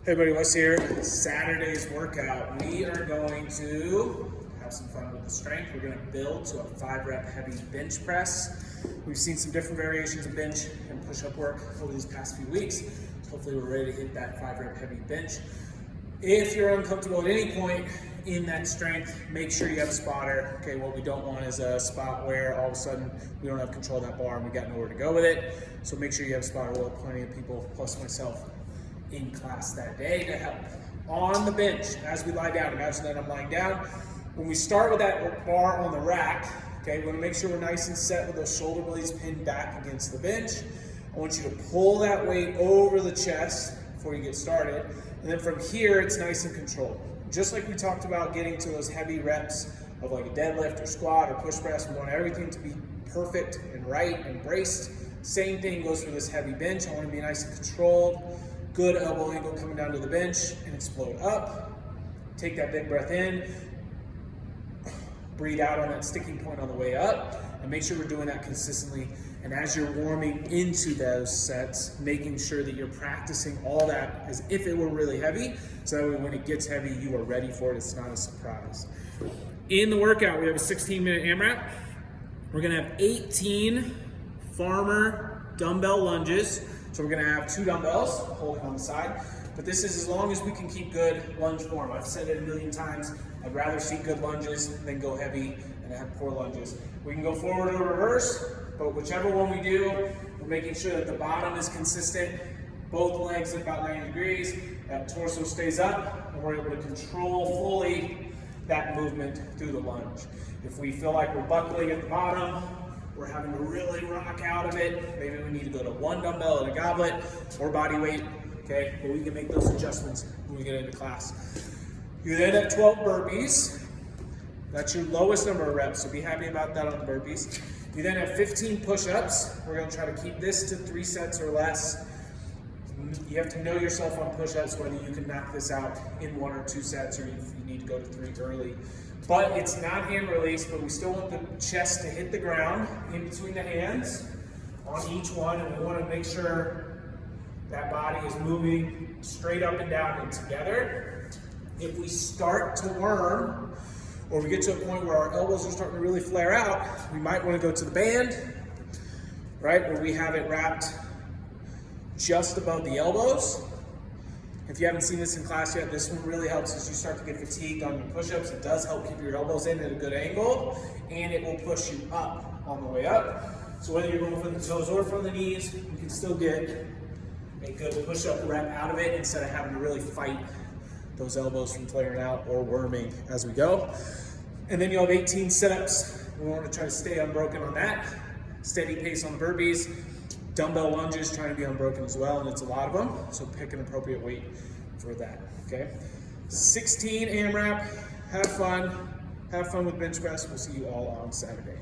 Hey everybody, Wes here. Saturday's workout. We are going to have some fun with the strength. We're going to build to a 5-rep heavy bench press. We've seen some different variations of bench and push-up work over these past few weeks. So hopefully we're ready to hit that 5-rep heavy bench. If you're uncomfortable at any point in that strength, make sure you have a spotter. Okay, what we don't want is a spot where all of a sudden we don't have control of that bar and we got nowhere to go with it. So make sure you have a spotter. We'll have plenty of people, plus myself, in class that day to help. On the bench, as we lie down, imagine that I'm lying down. When we start with that bar on the rack, okay, we want to make sure we're nice and set with those shoulder blades pinned back against the bench. I want you to pull that weight over the chest before you get started. And then from here, it's nice and controlled. Just like we talked about getting to those heavy reps of like a deadlift or squat or push press, we want everything to be perfect and right and braced. Same thing goes for this heavy bench. I want to be nice and controlled. Good elbow angle coming down to the bench and explode up. Take that big breath in. Breathe out on that sticking point on the way up. And make sure we're doing that consistently. And as you're warming into those sets, making sure that you're practicing all that as if it were really heavy. So that way when it gets heavy, you are ready for it. It's not a surprise. In the workout, we have a 16-minute AMRAP. We're gonna have 18 farmer dumbbell lunges. So we're gonna have 2 dumbbells, hold it on the side, but this is as long as we can keep good lunge form. I've said it a million times, I'd rather see good lunges than go heavy and have poor lunges. We can go forward or reverse, but whichever one we do, we're making sure that the bottom is consistent, both legs at about 90 degrees, that torso stays up, and we're able to control fully that movement through the lunge. If we feel like we're buckling at the bottom, we're having to really rock out of it, maybe we need to go to 1 dumbbell and a goblet or body weight, okay? But we can make those adjustments when we get into class. You then have 12 burpees. That's your lowest number of reps, so be happy about that on the burpees. You then have 15 push-ups. We're gonna try to keep this to 3 sets or less. You have to know yourself on push-ups, whether you can knock this out in 1 or 2 sets or if you need to go to 3 early. But it's not hand release, but we still want the chest to hit the ground in between the hands on each one, and we want to make sure that body is moving straight up and down and together. If we start to worm, or we get to a point where our elbows are starting to really flare out, we might want to go to the band, right, where we have it wrapped just above the elbows. If you haven't seen this in class yet, this one really helps as you start to get fatigued on your push-ups. It does help keep your elbows in at a good angle, and it will push you up on the way up. So whether you're going from the toes or from the knees, you can still get a good push-up rep out of it instead of having to really fight those elbows from flaring out or worming as we go. And then you'll have 18 sit-ups. We want to try to stay unbroken on that. Steady pace on the burpees. Dumbbell lunges, trying to be unbroken as well, and it's a lot of them, so pick an appropriate weight for that, okay? 16 AMRAP, have fun with bench press. We'll see you all on Saturday.